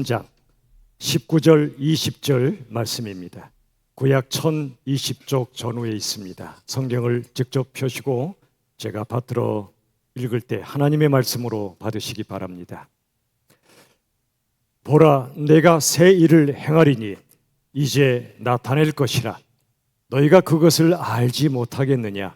장 19절 20절 말씀입니다. 구약 1020쪽 전후에 있습니다. 성경을 직접 펴시고 제가 받들어 읽을 때 하나님의 말씀으로 받으시기 바랍니다. 보라, 내가 새 일을 행하리니 이제 나타낼 것이라. 너희가 그것을 알지 못하겠느냐?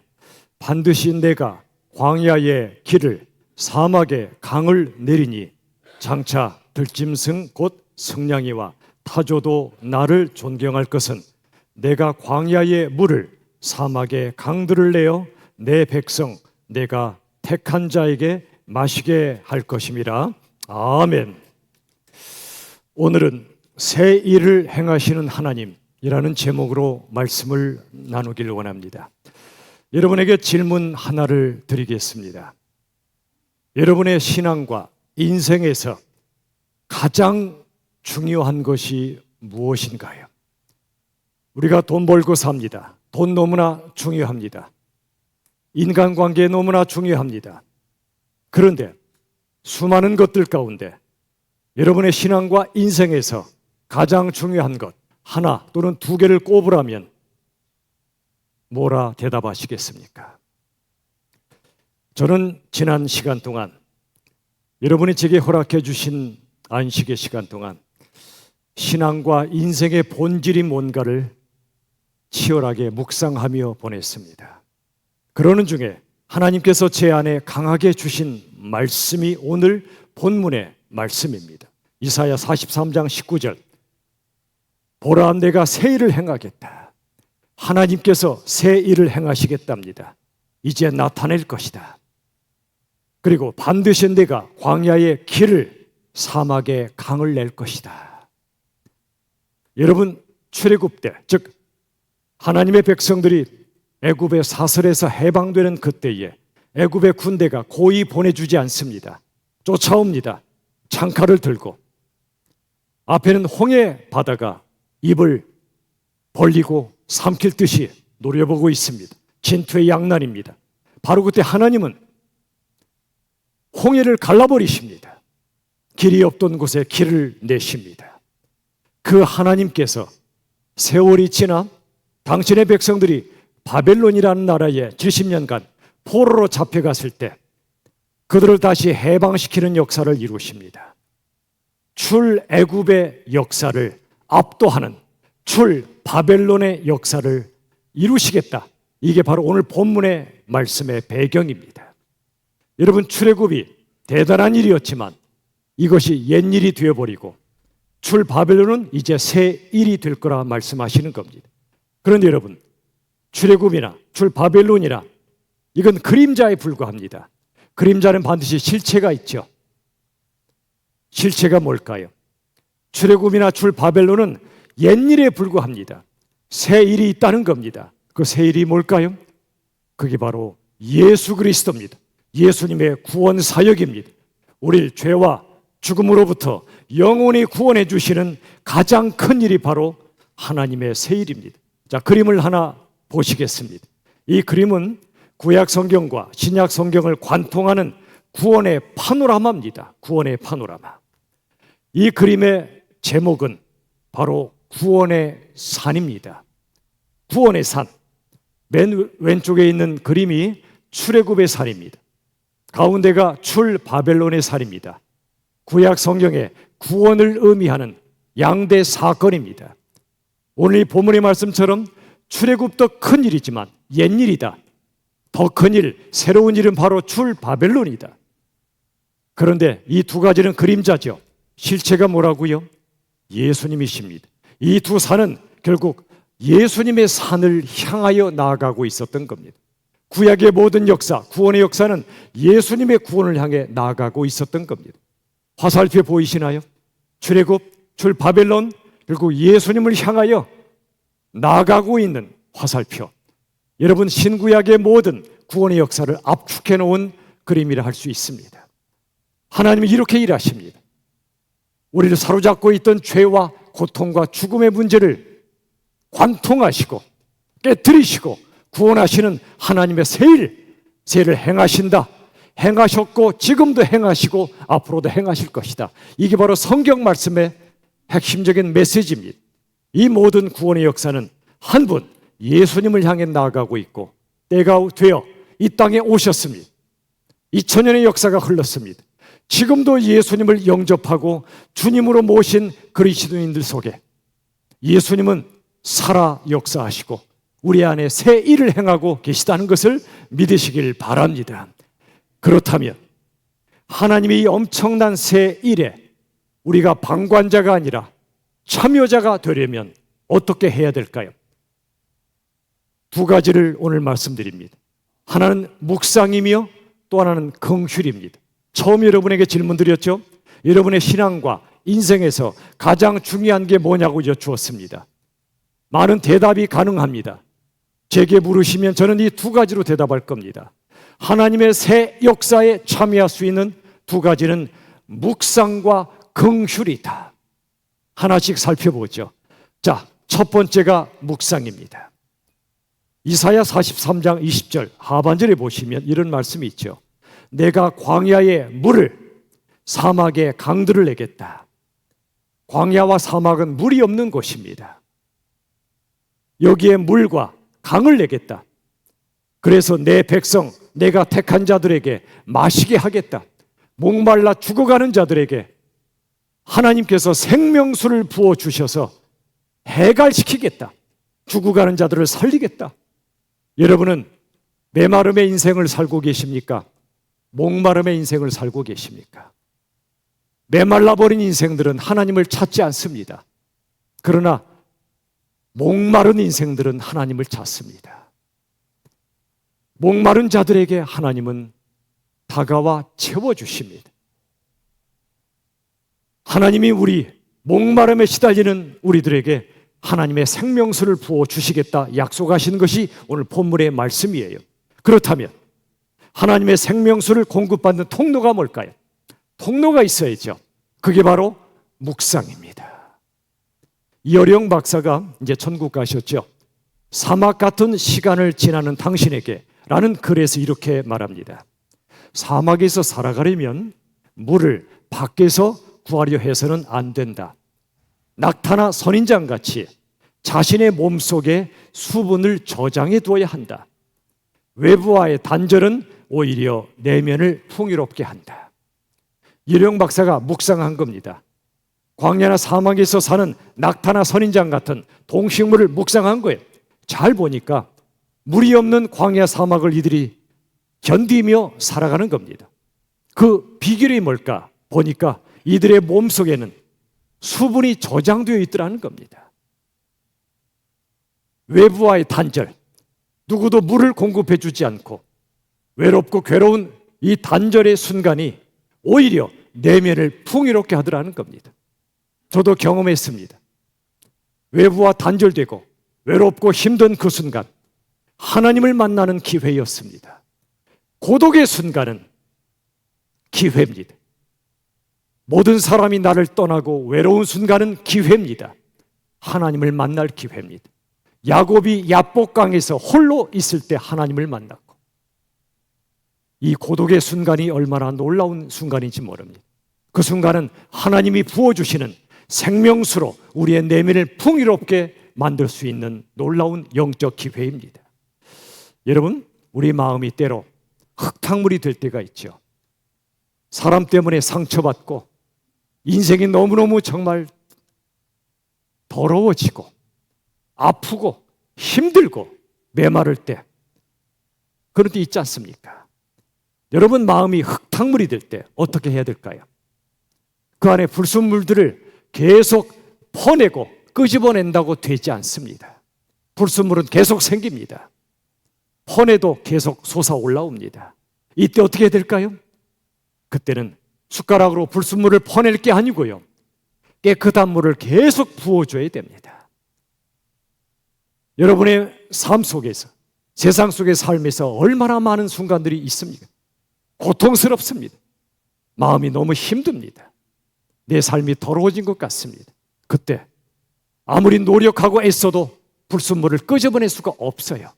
반드시 내가 광야의 길을 사막에 강을 내리니 장차 들짐승 곧 승냥이와 타조도 나를 존경할 것은 내가 광야의 물을 사막의 강들을 내어 내 백성 내가 택한 자에게 마시게 할 것임이라. 아멘. 오늘은 새 일을 행하시는 하나님이라는 제목으로 말씀을 나누길 원합니다. 여러분에게 질문 하나를 드리겠습니다. 여러분의 신앙과 인생에서 가장 중요한 것이 무엇인가요? 우리가 돈 벌고 삽니다. 돈 너무나 중요합니다. 인간관계 너무나 중요합니다. 그런데 수많은 것들 가운데 여러분의 신앙과 인생에서 가장 중요한 것 하나 또는 두 개를 꼽으라면 뭐라 대답하시겠습니까? 저는 지난 시간 동안 여러분이 제게 허락해 주신 안식의 시간 동안 신앙과 인생의 본질이 뭔가를 치열하게 묵상하며 보냈습니다. 그러는 중에 하나님께서 제 안에 강하게 주신 말씀이 오늘 본문의 말씀입니다. 이사야 43장 19절. 보라, 내가 새 일을 행하겠다. 하나님께서 새 일을 행하시겠답니다. 이제 나타낼 것이다. 그리고 반드시 내가 광야의 길을 사막에 강을 낼 것이다. 여러분, 출애굽 때, 즉 하나님의 백성들이 애굽의 사슬에서 해방되는 그때에 애굽의 군대가 고이 보내주지 않습니다. 쫓아옵니다. 창칼을 들고 앞에는 홍해 바다가 입을 벌리고 삼킬 듯이 노려보고 있습니다. 진투의 양난입니다. 바로 그때 하나님은 홍해를 갈라버리십니다. 길이 없던 곳에 길을 내십니다. 그 하나님께서 세월이 지나 당신의 백성들이 바벨론이라는 나라에 70년간 포로로 잡혀갔을 때 그들을 다시 해방시키는 역사를 이루십니다. 출애굽의 역사를 압도하는 출바벨론의 역사를 이루시겠다. 이게 바로 오늘 본문의 말씀의 배경입니다. 여러분, 출애굽이 대단한 일이었지만 이것이 옛일이 되어버리고 출바벨론은 이제 새 일이 될 거라 말씀하시는 겁니다. 그런데 여러분, 출애굽이나 출바벨론이나 이건 그림자에 불과합니다. 그림자는 반드시 실체가 있죠. 실체가 뭘까요? 출애굽이나 출바벨론은 옛일에 불과합니다. 새 일이 있다는 겁니다. 그 새 일이 뭘까요? 그게 바로 예수 그리스도입니다. 예수님의 구원 사역입니다. 우리를 죄와 죽음으로부터 영원히 구원해 주시는 가장 큰 일이 바로 하나님의 새 일입니다. 자, 그림을 하나 보시겠습니다. 이 그림은 구약 성경과 신약 성경을 관통하는 구원의 파노라마입니다. 구원의 파노라마. 이 그림의 제목은 바로 구원의 산입니다. 구원의 산. 맨 왼쪽에 있는 그림이 출애굽의 산입니다. 가운데가 출바벨론의 산입니다. 구약 성경의 구원을 의미하는 양대 사건입니다. 오늘 이 본문의 말씀처럼 출애굽도 큰 일이지만 옛일이다. 더 큰 일, 새로운 일은 바로 출바벨론이다. 그런데 이 두 가지는 그림자죠. 실체가 뭐라고요? 예수님이십니다. 이 두 산은 결국 예수님의 산을 향하여 나아가고 있었던 겁니다. 구약의 모든 역사, 구원의 역사는 예수님의 구원을 향해 나아가고 있었던 겁니다. 화살표 보이시나요? 출애굽, 출바벨론, 그리고 예수님을 향하여 나아가고 있는 화살표. 여러분, 신구약의 모든 구원의 역사를 압축해 놓은 그림이라 할 수 있습니다. 하나님이 이렇게 일하십니다. 우리를 사로잡고 있던 죄와 고통과 죽음의 문제를 관통하시고 깨뜨리시고 구원하시는 하나님의 새 일을 행하신다. 행하셨고 지금도 행하시고 앞으로도 행하실 것이다. 이게 바로 성경 말씀의 핵심적인 메시지입니다. 이 모든 구원의 역사는 한 분 예수님을 향해 나아가고 있고 때가 되어 이 땅에 오셨습니다. 2000년의 역사가 흘렀습니다. 지금도 예수님을 영접하고 주님으로 모신 그리스도인들 속에 예수님은 살아 역사하시고 우리 안에 새 일을 행하고 계시다는 것을 믿으시길 바랍니다. 그렇다면 하나님의 이 엄청난 새 일에 우리가 방관자가 아니라 참여자가 되려면 어떻게 해야 될까요? 두 가지를 오늘 말씀드립니다. 하나는 묵상이며 또 하나는 긍휼입니다. 처음 여러분에게 질문 드렸죠? 여러분의 신앙과 인생에서 가장 중요한 게 뭐냐고 여쭈었습니다. 많은 대답이 가능합니다. 제게 물으시면 저는 이 두 가지로 대답할 겁니다. 하나님의 새 역사에 참여할 수 있는 두 가지는 묵상과 긍휼이다. 하나씩 살펴보죠. 자, 첫 번째가 묵상입니다. 이사야 43장 20절 하반절에 보시면 이런 말씀이 있죠. 내가 광야에 물을 사막에 강들을 내겠다. 광야와 사막은 물이 없는 곳입니다. 여기에 물과 강을 내겠다. 그래서 내 백성 내가 택한 자들에게 마시게 하겠다. 목말라 죽어가는 자들에게 하나님께서 생명수를 부어주셔서 해갈시키겠다. 죽어가는 자들을 살리겠다. 여러분은 메마름의 인생을 살고 계십니까? 목마름의 인생을 살고 계십니까? 메말라버린 인생들은 하나님을 찾지 않습니다. 그러나 목마른 인생들은 하나님을 찾습니다. 목마른 자들에게 하나님은 다가와 채워주십니다. 하나님이 우리 목마름에 시달리는 우리들에게 하나님의 생명수를 부어주시겠다 약속하시는 것이 오늘 본문의 말씀이에요. 그렇다면 하나님의 생명수를 공급받는 통로가 뭘까요? 통로가 있어야죠. 그게 바로 묵상입니다. 이어령 박사가 이제 천국 가셨죠. 사막 같은 시간을 지나는 당신에게 라는 글에서 이렇게 말합니다. 사막에서 살아가려면 물을 밖에서 구하려 해서는 안 된다. 낙타나 선인장같이 자신의 몸속에 수분을 저장해 두어야 한다. 외부와의 단절은 오히려 내면을 풍요롭게 한다. 이령 박사가 묵상한 겁니다. 광야나 사막에서 사는 낙타나 선인장 같은 동식물을 묵상한 거예요. 잘 보니까 물이 없는 광야 사막을 이들이 견디며 살아가는 겁니다. 그 비결이 뭘까 보니까 이들의 몸속에는 수분이 저장되어 있더라는 겁니다. 외부와의 단절, 누구도 물을 공급해 주지 않고 외롭고 괴로운 이 단절의 순간이 오히려 내면을 풍요롭게 하더라는 겁니다. 저도 경험했습니다. 외부와 단절되고 외롭고 힘든 그 순간 하나님을 만나는 기회였습니다. 고독의 순간은 기회입니다. 모든 사람이 나를 떠나고 외로운 순간은 기회입니다. 하나님을 만날 기회입니다. 야곱이 야복강에서 홀로 있을 때 하나님을 만났고 이 고독의 순간이 얼마나 놀라운 순간인지 모릅니다. 그 순간은 하나님이 부어주시는 생명수로 우리의 내면을 풍요롭게 만들 수 있는 놀라운 영적 기회입니다. 여러분, 우리 마음이 때로 흙탕물이 될 때가 있죠. 사람 때문에 상처받고 인생이 너무너무 정말 더러워지고 아프고 힘들고 메마를 때 그런 때 있지 않습니까? 여러분 마음이 흙탕물이 될 때 어떻게 해야 될까요? 그 안에 불순물들을 계속 퍼내고 끄집어낸다고 되지 않습니다. 불순물은 계속 생깁니다. 퍼내도 계속 솟아 올라옵니다. 이때 어떻게 해야 될까요? 그때는 숟가락으로 불순물을 퍼낼 게 아니고요. 깨끗한 물을 계속 부어줘야 됩니다. 여러분의 삶 속에서, 세상 속의 삶에서 얼마나 많은 순간들이 있습니까? 고통스럽습니다. 마음이 너무 힘듭니다. 내 삶이 더러워진 것 같습니다. 그때 아무리 노력하고 애써도 불순물을 끄집어낼 수가 없어요.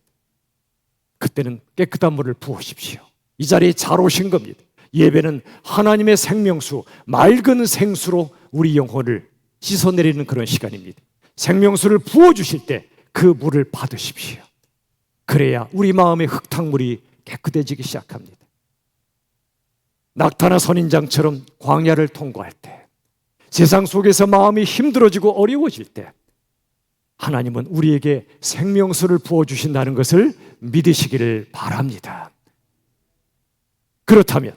그때는 깨끗한 물을 부으십시오. 이 자리에 잘 오신 겁니다. 예배는 하나님의 생명수, 맑은 생수로 우리 영혼을 씻어내리는 그런 시간입니다. 생명수를 부어주실 때 그 물을 받으십시오. 그래야 우리 마음의 흙탕물이 깨끗해지기 시작합니다. 낙타나 선인장처럼 광야를 통과할 때, 세상 속에서 마음이 힘들어지고 어려워질 때 하나님은 우리에게 생명수를 부어주신다는 것을 믿으시기를 바랍니다. 그렇다면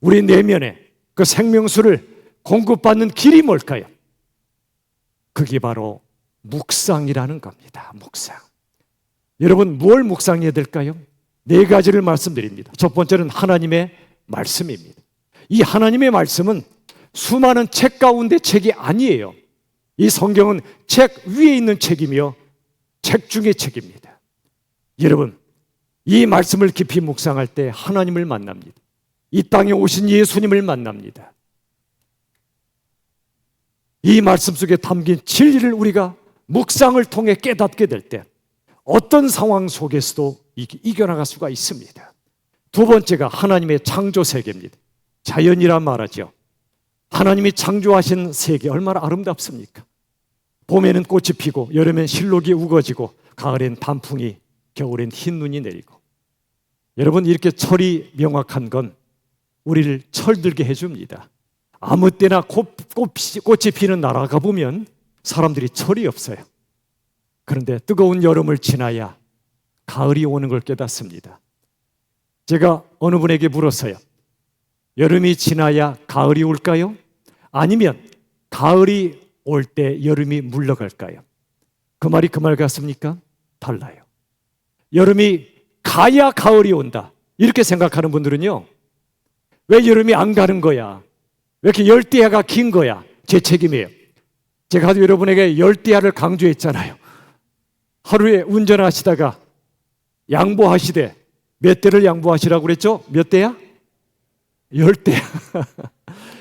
우리 내면에 그 생명수를 공급받는 길이 뭘까요? 그게 바로 묵상이라는 겁니다. 묵상. 여러분, 뭘 묵상해야 될까요? 네 가지를 말씀드립니다. 첫 번째는 하나님의 말씀입니다. 이 하나님의 말씀은 수많은 책 가운데 책이 아니에요. 이 성경은 책 위에 있는 책이며 책 중의 책입니다. 여러분, 이 말씀을 깊이 묵상할 때 하나님을 만납니다. 이 땅에 오신 예수님을 만납니다. 이 말씀 속에 담긴 진리를 우리가 묵상을 통해 깨닫게 될 때 어떤 상황 속에서도 이겨나갈 수가 있습니다. 두 번째가 하나님의 창조 세계입니다. 자연이란 말하죠. 하나님이 창조하신 세계 얼마나 아름답습니까? 봄에는 꽃이 피고 여름엔 실록이 우거지고 가을엔 단풍이, 겨울엔 흰 눈이 내리고. 여러분, 이렇게 철이 명확한 건 우리를 철들게 해줍니다. 아무 때나 꽃이 피는 나라 가보면 사람들이 철이 없어요. 그런데 뜨거운 여름을 지나야 가을이 오는 걸 깨닫습니다. 제가 어느 분에게 물었어요. 여름이 지나야 가을이 올까요? 아니면 가을이 올 때 여름이 물러갈까요? 그 말이 그 말 같습니까? 달라요. 여름이 가야 가을이 온다, 이렇게 생각하는 분들은요, 왜 여름이 안 가는 거야? 왜 이렇게 열대야가 긴 거야? 제 책임이에요. 제가 여러분에게 열대야를 강조했잖아요. 하루에 운전하시다가 양보하시되 몇 대를 양보하시라고 그랬죠? 몇 대야? 10대야.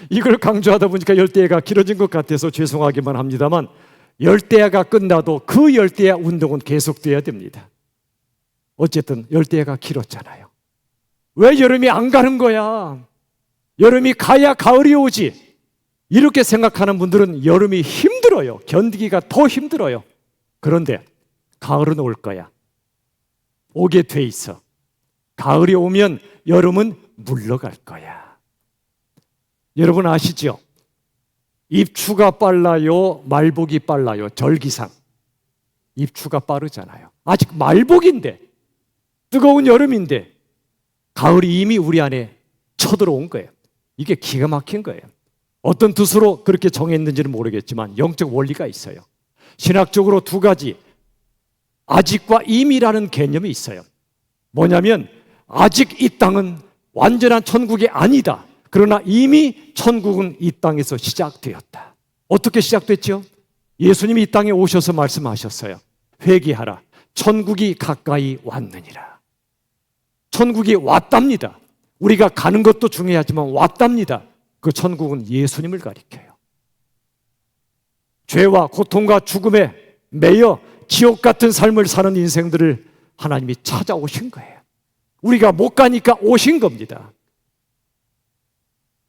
이걸 강조하다 보니까 열대야가 길어진 것 같아서 죄송하기만 합니다만, 열대야가 끝나도 그 열대야 운동은 계속돼야 됩니다. 어쨌든 열대야가 길었잖아요. 왜 여름이 안 가는 거야? 여름이 가야 가을이 오지. 이렇게 생각하는 분들은 여름이 힘들어요. 견디기가 더 힘들어요. 그런데 가을은 올 거야. 오게 돼 있어. 가을이 오면 여름은 물러갈 거야. 여러분 아시죠? 입추가 빨라요, 말복이 빨라요? 절기상 입추가 빠르잖아요. 아직 말복인데, 뜨거운 여름인데 가을이 이미 우리 안에 쳐들어온 거예요. 이게 기가 막힌 거예요. 어떤 뜻으로 그렇게 정했는지는 모르겠지만 영적 원리가 있어요. 신학적으로 두 가지, 아직과 임이라는 개념이 있어요. 뭐냐면 아직 이 땅은 완전한 천국이 아니다. 그러나 이미 천국은 이 땅에서 시작되었다. 어떻게 시작됐죠? 예수님이 이 땅에 오셔서 말씀하셨어요. 회개하라, 천국이 가까이 왔느니라. 천국이 왔답니다. 우리가 가는 것도 중요하지만 왔답니다. 그 천국은 예수님을 가리켜요. 죄와 고통과 죽음에 매여 지옥 같은 삶을 사는 인생들을 하나님이 찾아오신 거예요. 우리가 못 가니까 오신 겁니다.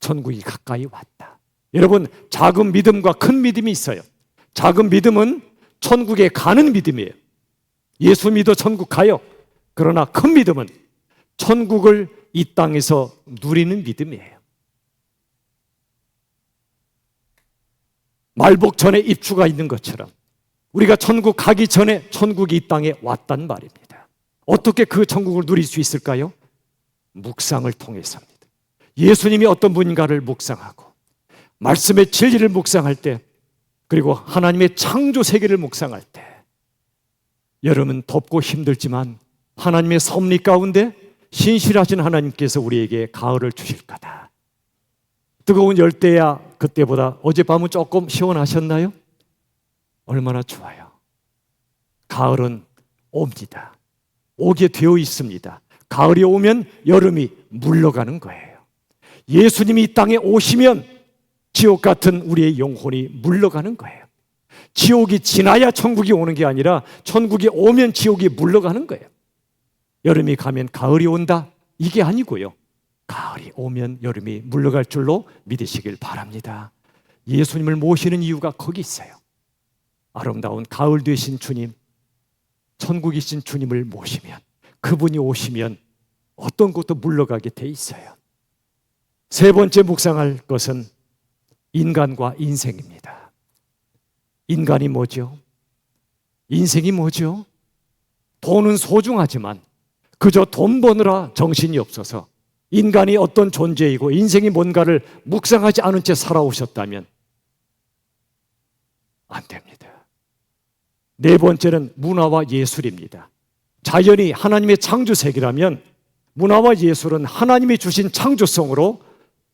천국이 가까이 왔다. 여러분, 작은 믿음과 큰 믿음이 있어요. 작은 믿음은 천국에 가는 믿음이에요. 예수 믿어 천국 가요. 그러나 큰 믿음은 천국을 이 땅에서 누리는 믿음이에요. 말복 전에 입추가 있는 것처럼 우리가 천국 가기 전에 천국이 이 땅에 왔단 말입니다. 어떻게 그 천국을 누릴 수 있을까요? 묵상을 통해서입니다. 예수님이 어떤 분인가를 묵상하고 말씀의 진리를 묵상할 때, 그리고 하나님의 창조 세계를 묵상할 때, 여름은 덥고 힘들지만 하나님의 섭리 가운데 신실하신 하나님께서 우리에게 가을을 주실 거다. 뜨거운 열대야 그때보다 어젯밤은 조금 시원하셨나요? 얼마나 좋아요. 가을은 옵니다. 오게 되어 있습니다. 가을이 오면 여름이 물러가는 거예요. 예수님이 이 땅에 오시면 지옥 같은 우리의 영혼이 물러가는 거예요. 지옥이 지나야 천국이 오는 게 아니라 천국이 오면 지옥이 물러가는 거예요. 여름이 가면 가을이 온다, 이게 아니고요. 가을이 오면 여름이 물러갈 줄로 믿으시길 바랍니다. 예수님을 모시는 이유가 거기 있어요. 아름다운 가을 되신 주님, 천국이신 주님을 모시면, 그분이 오시면 어떤 것도 물러가게 돼 있어요. 세 번째 묵상할 것은 인간과 인생입니다. 인간이 뭐죠? 인생이 뭐죠? 돈은 소중하지만 그저 돈 버느라 정신이 없어서 인간이 어떤 존재이고 인생이 뭔가를 묵상하지 않은 채 살아오셨다면 안 됩니다. 네 번째는 문화와 예술입니다. 자연이 하나님의 창조세계라면 문화와 예술은 하나님이 주신 창조성으로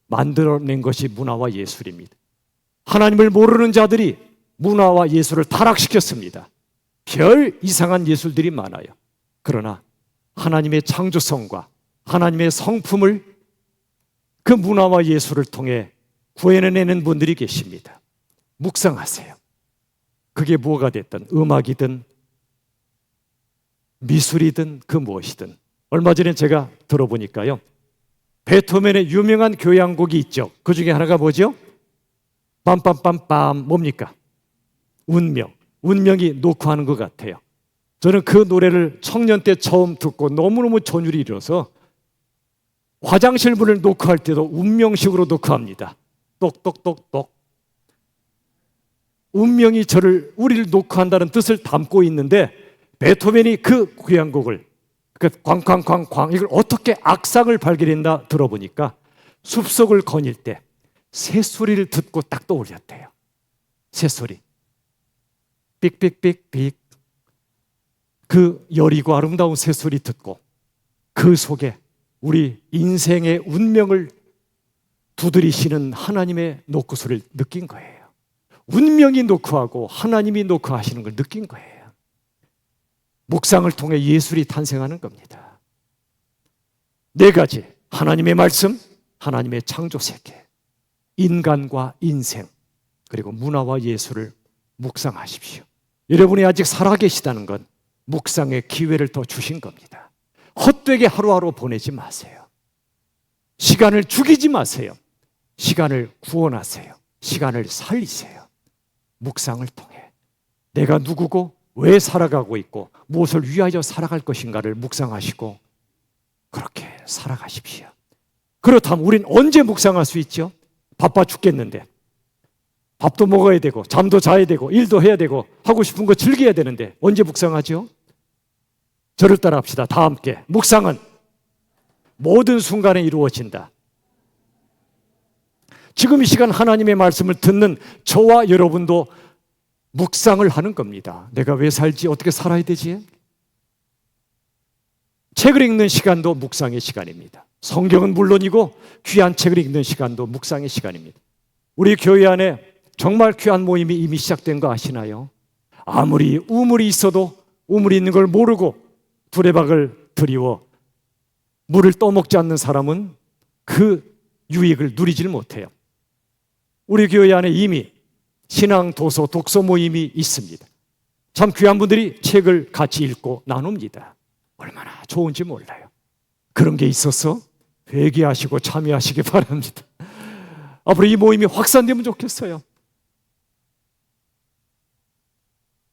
만들어낸 것이 문화와 예술입니다. 하나님을 모르는 자들이 문화와 예술을 타락시켰습니다. 별 이상한 예술들이 많아요. 그러나 하나님의 창조성과 하나님의 성품을 그 문화와 예술을 통해 구해내는 분들이 계십니다. 묵상하세요. 그게 뭐가 됐든 음악이든 미술이든 그 무엇이든. 얼마 전에 제가 들어보니까요, 베토벤의 유명한 교향곡이 있죠. 그 중에 하나가 뭐죠? 빰빰빰빰 뭡니까? 운명. 운명이 녹화하는 것 같아요. 저는 그 노래를 청년 때 처음 듣고 너무너무 전율이 일어서 화장실 문을 녹화할 때도 운명식으로 녹화합니다. 똑똑똑똑. 운명이 우리를 녹화한다는 뜻을 담고 있는데, 베토벤이 그 교향곡을 그 쾅쾅쾅쾅 이걸 어떻게 악상을 발견했나 들어보니까 숲속을 거닐 때 새소리를 듣고 딱 떠올렸대요. 새소리. 삑삑삑삑. 그 여리고 아름다운 새소리 듣고 그 속에 우리 인생의 운명을 두드리시는 하나님의 노크소리를 느낀 거예요. 운명이 노크하고 하나님이 노크하시는 걸 느낀 거예요. 묵상을 통해 예술이 탄생하는 겁니다. 네 가지, 하나님의 말씀, 하나님의 창조세계, 인간과 인생, 그리고 문화와 예술을 묵상하십시오. 여러분이 아직 살아계시다는 건 묵상의 기회를 더 주신 겁니다. 헛되게 하루하루 보내지 마세요. 시간을 죽이지 마세요. 시간을 구원하세요. 시간을 살리세요. 묵상을 통해 내가 누구고 왜 살아가고 있고 무엇을 위하여 살아갈 것인가를 묵상하시고 그렇게 살아가십시오. 그렇다면 우린 언제 묵상할 수 있죠? 바빠 죽겠는데, 밥도 먹어야 되고 잠도 자야 되고 일도 해야 되고 하고 싶은 거 즐겨야 되는데 언제 묵상하죠? 저를 따라합시다. 다 함께. 묵상은 모든 순간에 이루어진다. 지금 이 시간 하나님의 말씀을 듣는 저와 여러분도 묵상을 하는 겁니다. 내가 왜 살지? 어떻게 살아야 되지? 책을 읽는 시간도 묵상의 시간입니다. 성경은 물론이고 귀한 책을 읽는 시간도 묵상의 시간입니다. 우리 교회 안에 정말 귀한 모임이 이미 시작된 거 아시나요? 아무리 우물이 있어도 우물이 있는 걸 모르고 두레박을 들이워 물을 떠먹지 않는 사람은 그 유익을 누리질 못해요. 우리 교회 안에 이미 신앙, 도서, 독서 모임이 있습니다. 참 귀한 분들이 책을 같이 읽고 나눕니다. 얼마나 좋은지 몰라요. 그런 게 있어서 회개하시고 참여하시기 바랍니다. 앞으로 이 모임이 확산되면 좋겠어요.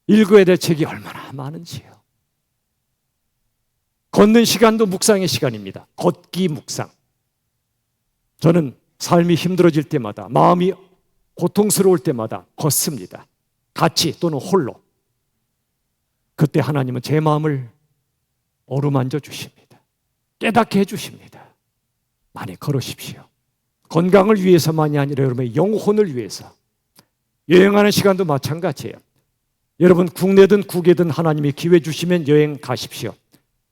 읽어야 될 책이 얼마나 많은지요. 걷는 시간도 묵상의 시간입니다. 걷기 묵상. 저는 삶이 힘들어질 때마다, 마음이 고통스러울 때마다 걷습니다. 같이 또는 홀로. 그때 하나님은 제 마음을 어루만져 주십니다. 깨닫게 해주십니다. 많이 걸으십시오. 건강을 위해서만이 아니라 여러분의 영혼을 위해서. 여행하는 시간도 마찬가지예요. 여러분 국내든 국외든 하나님이 기회 주시면 여행 가십시오.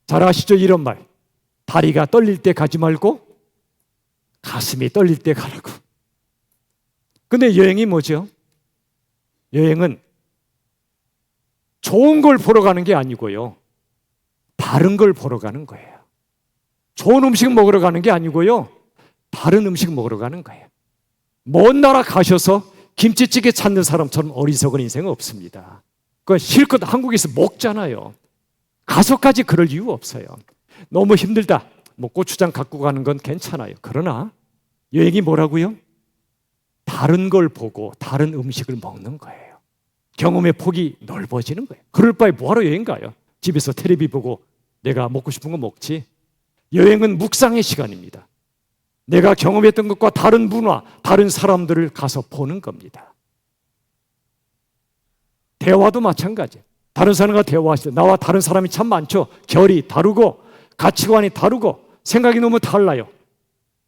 잘 아시죠? 이런 말. 다리가 떨릴 때 가지 말고 가슴이 떨릴 때 가라고. 근데 여행이 뭐죠? 여행은 좋은 걸 보러 가는 게 아니고요, 다른 걸 보러 가는 거예요. 좋은 음식 먹으러 가는 게 아니고요, 다른 음식 먹으러 가는 거예요. 먼 나라 가셔서 김치찌개 찾는 사람처럼 어리석은 인생은 없습니다. 그건 실컷 한국에서 먹잖아요. 가서까지 그럴 이유 없어요. 너무 힘들다. 뭐 고추장 갖고 가는 건 괜찮아요. 그러나 여행이 뭐라고요? 다른 걸 보고 다른 음식을 먹는 거예요. 경험의 폭이 넓어지는 거예요. 그럴 바에 뭐하러 여행 가요? 집에서 텔레비 보고 내가 먹고 싶은 거 먹지. 여행은 묵상의 시간입니다. 내가 경험했던 것과 다른 문화, 다른 사람들을 가서 보는 겁니다. 대화도 마찬가지예요. 다른 사람과 대화하실 때 나와 다른 사람이 참 많죠. 결이 다르고 가치관이 다르고 생각이 너무 달라요.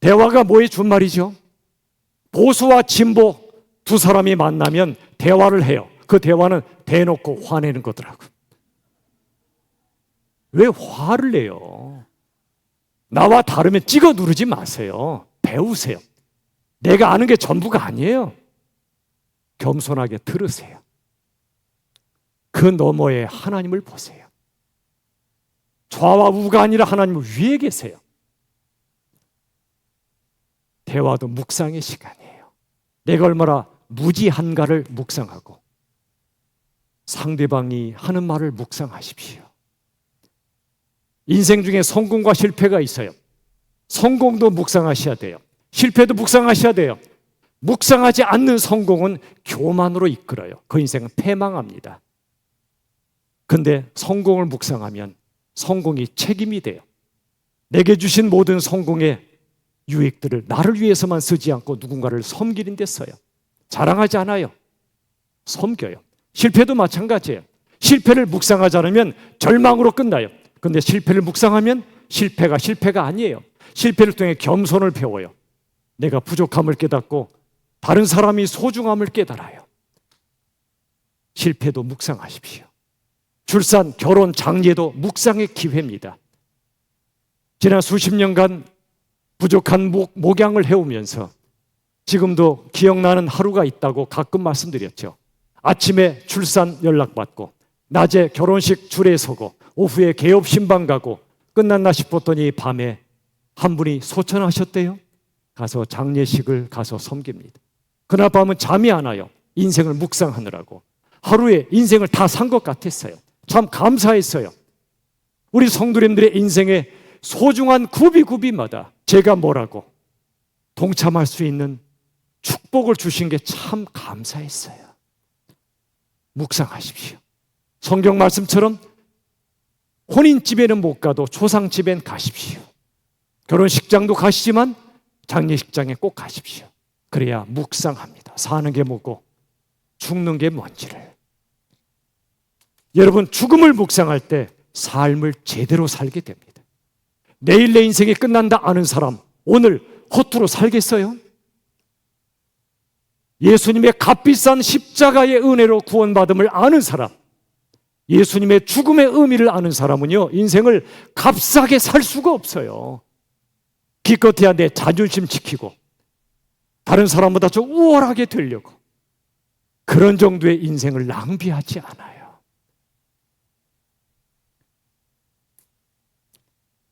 대화가 뭐에 준 말이죠? 보수와 진보 두 사람이 만나면 대화를 해요. 그 대화는 대놓고 화내는 거더라고. 왜 화를 내요? 나와 다르면 찍어 누르지 마세요. 배우세요. 내가 아는 게 전부가 아니에요. 겸손하게 들으세요. 그 너머에 하나님을 보세요. 좌와 우가 아니라 하나님은 위에 계세요. 대화도 묵상의 시간이에요. 내가 얼마나 무지한가를 묵상하고 상대방이 하는 말을 묵상하십시오. 인생 중에 성공과 실패가 있어요. 성공도 묵상하셔야 돼요. 실패도 묵상하셔야 돼요. 묵상하지 않는 성공은 교만으로 이끌어요. 그 인생은 패망합니다. 근데 성공을 묵상하면 성공이 책임이 돼요. 내게 주신 모든 성공의 유익들을 나를 위해서만 쓰지 않고 누군가를 섬기는 데 써요. 자랑하지 않아요. 섬겨요. 실패도 마찬가지예요. 실패를 묵상하지 않으면 절망으로 끝나요. 근데 실패를 묵상하면 실패가 아니에요. 실패를 통해 겸손을 배워요. 내가 부족함을 깨닫고 다른 사람이 소중함을 깨달아요. 실패도 묵상하십시오. 출산, 결혼, 장례도 묵상의 기회입니다. 지난 수십 년간 부족한 목양을 해오면서 지금도 기억나는 하루가 있다고 가끔 말씀드렸죠. 아침에 출산 연락받고 낮에 결혼식 줄에 서고 오후에 개업 신방 가고 끝났나 싶었더니 밤에 한 분이 소천하셨대요. 가서 장례식을 가서 섬깁니다. 그날 밤은 잠이 안 와요. 인생을 묵상하느라고. 하루에 인생을 다 산 것 같았어요. 참 감사했어요. 우리 성도님들의 인생의 소중한 구비구비마다 제가 뭐라고 동참할 수 있는 축복을 주신 게 참 감사했어요. 묵상하십시오. 성경 말씀처럼 혼인집에는 못 가도 초상집엔 가십시오. 결혼식장도 가시지만 장례식장에 꼭 가십시오. 그래야 묵상합니다. 사는 게 뭐고 죽는 게 뭔지를. 여러분, 죽음을 묵상할 때 삶을 제대로 살게 됩니다. 내일 내 인생이 끝난다 아는 사람 오늘 허투루 살겠어요? 예수님의 값비싼 십자가의 은혜로 구원받음을 아는 사람, 예수님의 죽음의 의미를 아는 사람은요, 인생을 값싸게 살 수가 없어요. 기껏해야 내 자존심 지키고 다른 사람보다 좀 우월하게 되려고 그런 정도의 인생을 낭비하지 않아요.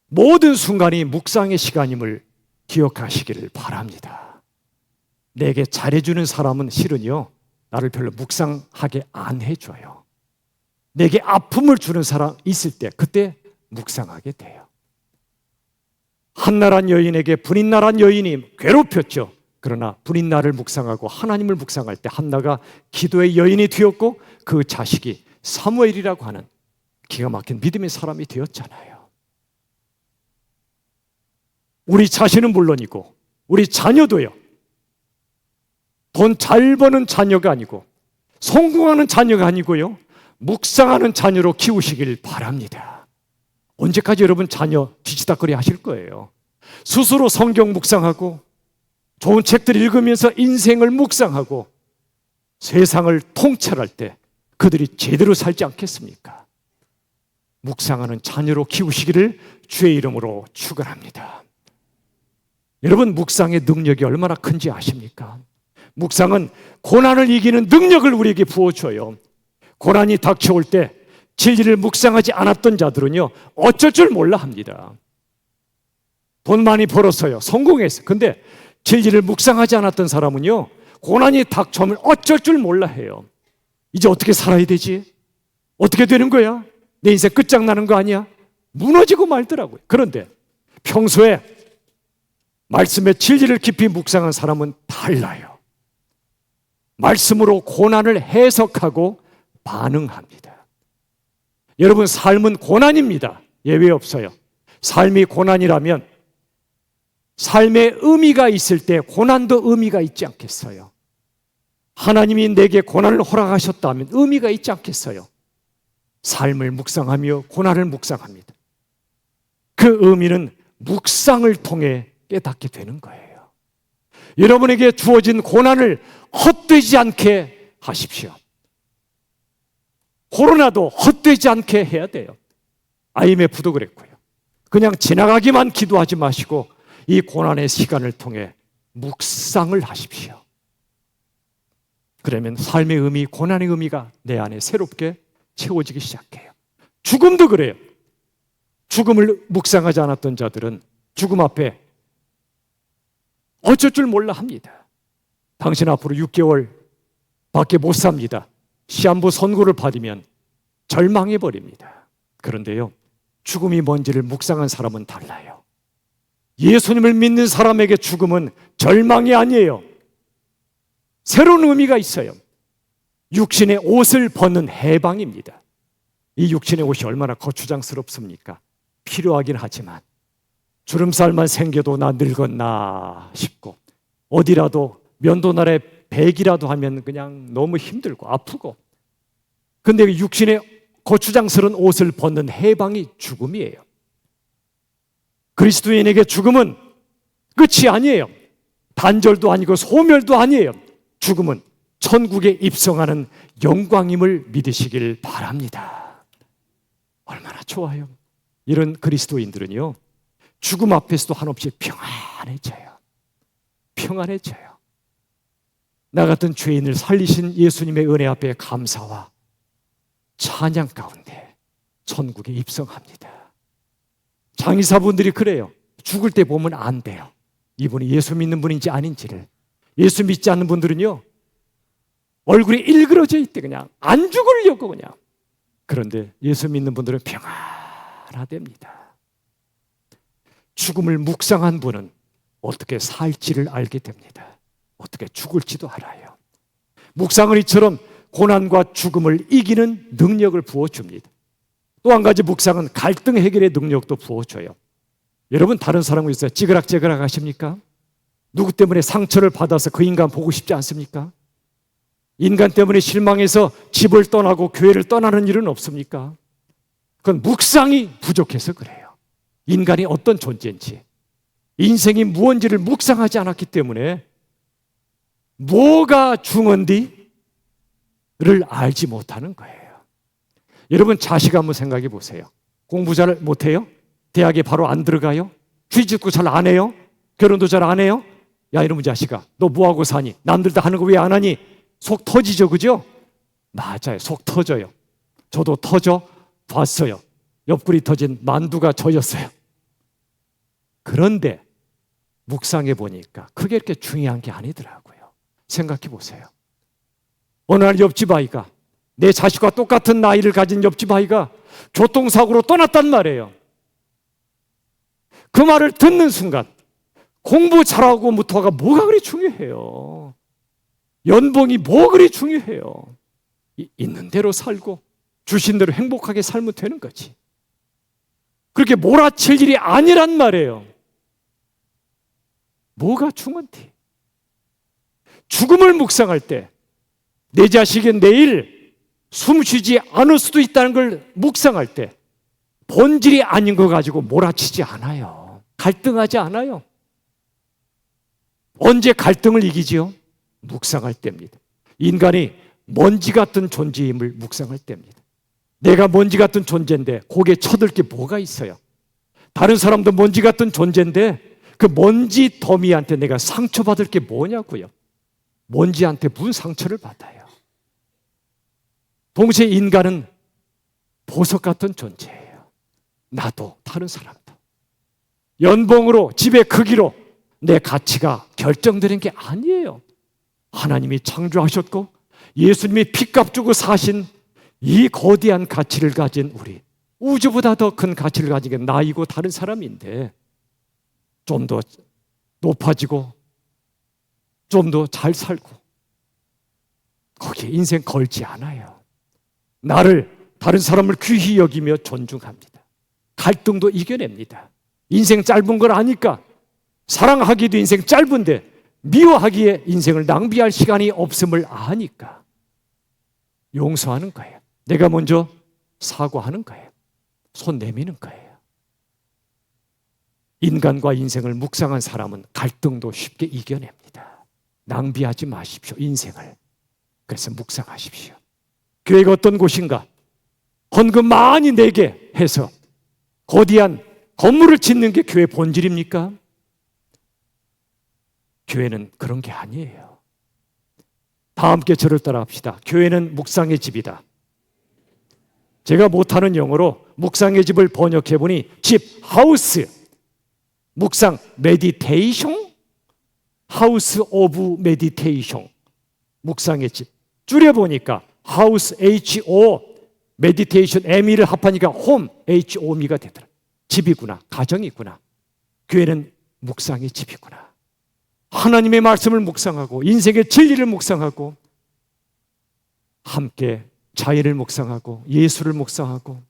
모든 순간이 묵상의 시간임을 기억하시기를 바랍니다. 내게 잘해주는 사람은 실은요, 나를 별로 묵상하게 안 해줘요. 내게 아픔을 주는 사람 있을 때 그때 묵상하게 돼요. 한나란 여인에게 분인나란 여인이 괴롭혔죠. 그러나 분인나를 묵상하고 하나님을 묵상할 때 한나가 기도의 여인이 되었고 그 자식이 사무엘이라고 하는 기가 막힌 믿음의 사람이 되었잖아요. 우리 자신은 물론이고 우리 자녀도요. 돈 잘 버는 자녀가 아니고 성공하는 자녀가 아니고요. 묵상하는 자녀로 키우시길 바랍니다. 언제까지 여러분 자녀 뒤치다거리 하실 거예요? 스스로 성경 묵상하고 좋은 책들 읽으면서 인생을 묵상하고 세상을 통찰할 때 그들이 제대로 살지 않겠습니까? 묵상하는 자녀로 키우시기를 주의 이름으로 축원합니다. 여러분, 묵상의 능력이 얼마나 큰지 아십니까? 묵상은 고난을 이기는 능력을 우리에게 부어줘요. 고난이 닥쳐올 때 진리를 묵상하지 않았던 자들은요, 어쩔 줄 몰라 합니다. 돈 많이 벌었어요. 성공했어요. 근데 진리를 묵상하지 않았던 사람은요, 고난이 닥쳐오면 어쩔 줄 몰라 해요. 이제 어떻게 살아야 되지? 어떻게 되는 거야? 내 인생 끝장나는 거 아니야? 무너지고 말더라고요. 그런데 평소에 말씀의 진리를 깊이 묵상한 사람은 달라요. 말씀으로 고난을 해석하고 반응합니다. 여러분, 삶은 고난입니다. 예외 없어요. 삶이 고난이라면 삶의 의미가 있을 때 고난도 의미가 있지 않겠어요? 하나님이 내게 고난을 허락하셨다면 의미가 있지 않겠어요? 삶을 묵상하며 고난을 묵상합니다. 그 의미는 묵상을 통해 깨닫게 되는 거예요. 여러분에게 주어진 고난을 헛되지 않게 하십시오. 코로나도 헛되지 않게 해야 돼요. IMF도 그랬고요. 그냥 지나가기만 기도하지 마시고 이 고난의 시간을 통해 묵상을 하십시오. 그러면 삶의 의미, 고난의 의미가 내 안에 새롭게 채워지기 시작해요. 죽음도 그래요. 죽음을 묵상하지 않았던 자들은 죽음 앞에 어쩔 줄 몰라 합니다. 당신 앞으로 6개월 밖에 못 삽니다. 시한부 선고를 받으면 절망해 버립니다. 그런데요, 죽음이 뭔지를 묵상한 사람은 달라요. 예수님을 믿는 사람에게 죽음은 절망이 아니에요. 새로운 의미가 있어요. 육신의 옷을 벗는 해방입니다. 이 육신의 옷이 얼마나 거추장스럽습니까? 필요하긴 하지만 주름살만 생겨도 나 늙었나 싶고, 어디라도 면도날에 백이라도 하면 그냥 너무 힘들고 아프고, 근데 육신의 거추장스러운 옷을 벗는 해방이 죽음이에요. 그리스도인에게 죽음은 끝이 아니에요. 단절도 아니고 소멸도 아니에요. 죽음은 천국에 입성하는 영광임을 믿으시길 바랍니다. 얼마나 좋아요. 이런 그리스도인들은요, 죽음 앞에서도 한없이 평안해져요. 평안해져요. 나 같은 죄인을 살리신 예수님의 은혜 앞에 감사와 찬양 가운데 천국에 입성합니다. 장의사분들이 그래요. 죽을 때 보면 안 돼요. 이분이 예수 믿는 분인지 아닌지를. 예수 믿지 않는 분들은요, 얼굴이 일그러져 있대. 그냥 안 죽으려고 그냥. 그런데 예수 믿는 분들은 평안하답니다. 죽음을 묵상한 분은 어떻게 살지를 알게 됩니다. 어떻게 죽을지도 알아요. 묵상은 이처럼 고난과 죽음을 이기는 능력을 부어줍니다. 또 한 가지 묵상은 갈등 해결의 능력도 부어줘요. 여러분, 다른 사람과 있어요. 찌그락찌그락 하십니까? 누구 때문에 상처를 받아서 그 인간 보고 싶지 않습니까? 인간 때문에 실망해서 집을 떠나고 교회를 떠나는 일은 없습니까? 그건 묵상이 부족해서 그래요. 인간이 어떤 존재인지, 인생이 무언지를 묵상하지 않았기 때문에 뭐가 중요한지를 알지 못하는 거예요. 여러분, 자식 한번 생각해 보세요. 공부 잘 못해요? 대학에 바로 안 들어가요? 취직도 잘 안 해요? 결혼도 잘 안 해요? 야, 이놈의 자식아, 너 뭐하고 사니? 남들 다 하는 거 왜 안 하니? 속 터지죠, 그죠? 맞아요, 속 터져요. 저도 터져 봤어요. 옆구리 터진 만두가 젖었어요. 그런데 묵상해 보니까 그게 이렇게 중요한 게 아니더라고요. 생각해 보세요. 어느 날 옆집 아이가, 내 자식과 똑같은 나이를 가진 옆집 아이가 교통사고로 떠났단 말이에요. 그 말을 듣는 순간 공부 잘하고 못하고가 뭐가 그리 중요해요. 연봉이 뭐 그리 중요해요. 있는 대로 살고 주신 대로 행복하게 살면 되는 거지. 그렇게 몰아칠 일이 아니란 말이에요. 뭐가 중요한데? 죽음을 묵상할 때 내 자식이 내일 숨쉬지 않을 수도 있다는 걸 묵상할 때 본질이 아닌 거 가지고 몰아치지 않아요. 갈등하지 않아요. 언제 갈등을 이기지요? 묵상할 때입니다. 인간이 먼지 같은 존재임을 묵상할 때입니다. 내가 먼지 같은 존재인데 거기에 쳐들 게 뭐가 있어요? 다른 사람도 먼지 같은 존재인데 그 먼지 더미한테 내가 상처받을 게 뭐냐고요? 먼지한테 무슨 상처를 받아요? 동시에 인간은 보석 같은 존재예요. 나도 다른 사람도. 연봉으로, 집의 크기로 내 가치가 결정되는 게 아니에요. 하나님이 창조하셨고 예수님이 피값 주고 사신 이 거대한 가치를 가진 우리, 우주보다 더 큰 가치를 가진 게 나이고 다른 사람인데 좀 더 높아지고 좀 더 잘 살고 거기에 인생 걸지 않아요. 나를 다른 사람을 귀히 여기며 존중합니다. 갈등도 이겨냅니다. 인생 짧은 걸 아니까 사랑하기도 인생 짧은데 미워하기에 인생을 낭비할 시간이 없음을 아니까 용서하는 거예요. 내가 먼저 사과하는 거예요. 손 내미는 거예요. 인간과 인생을 묵상한 사람은 갈등도 쉽게 이겨냅니다. 낭비하지 마십시오, 인생을. 그래서 묵상하십시오. 교회가 어떤 곳인가? 헌금 많이 내게 해서 거대한 건물을 짓는 게 교회 본질입니까? 교회는 그런 게 아니에요. 다 함께 저를 따라 합시다. 교회는 묵상의 집이다. 제가 못하는 영어로 묵상의 집을 번역해 보니 집, 하우스, 묵상, 메디테이션, 하우스 오브 메디테이션, 묵상의 집. 줄여보니까 하우스 H-O, 메디테이션 M이를 합하니까 홈 H-O-M이가 되더라. 집이구나, 가정이구나. 교회는 묵상의 집이구나. 하나님의 말씀을 묵상하고 인생의 진리를 묵상하고 함께 자연을 묵상하고 예수를 묵상하고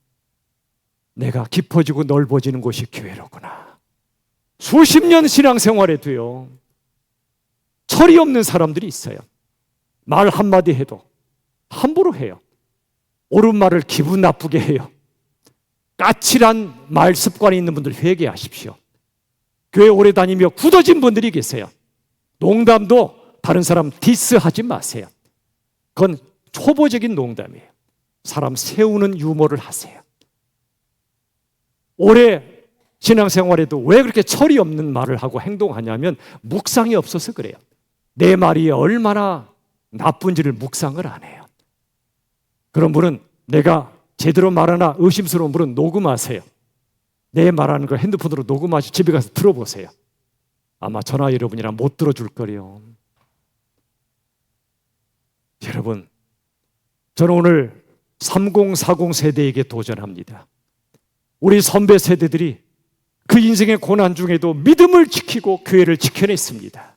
내가 깊어지고 넓어지는 곳이 교회로구나. 수십 년 신앙생활에도요, 철이 없는 사람들이 있어요. 말 한마디 해도 함부로 해요. 옳은 말을 기분 나쁘게 해요. 까칠한 말 습관이 있는 분들 회개하십시오. 교회 오래 다니며 굳어진 분들이 계세요. 농담도 다른 사람 디스하지 마세요. 그건 초보적인 농담이에요. 사람 세우는 유머를 하세요. 오래 신앙생활에도 왜 그렇게 철이 없는 말을 하고 행동하냐면 묵상이 없어서 그래요. 내 말이 얼마나 나쁜지를 묵상을 안 해요. 그런 분은 내가 제대로 말하나 의심스러운 분은 녹음하세요. 내 말하는 걸 핸드폰으로 녹음하시고 집에 가서 들어보세요. 아마 저나 여러분이랑 못 들어줄 거래요. 여러분, 저는 오늘 3040 세대에게 도전합니다. 우리 선배 세대들이 그 인생의 고난 중에도 믿음을 지키고 교회를 지켜냈습니다.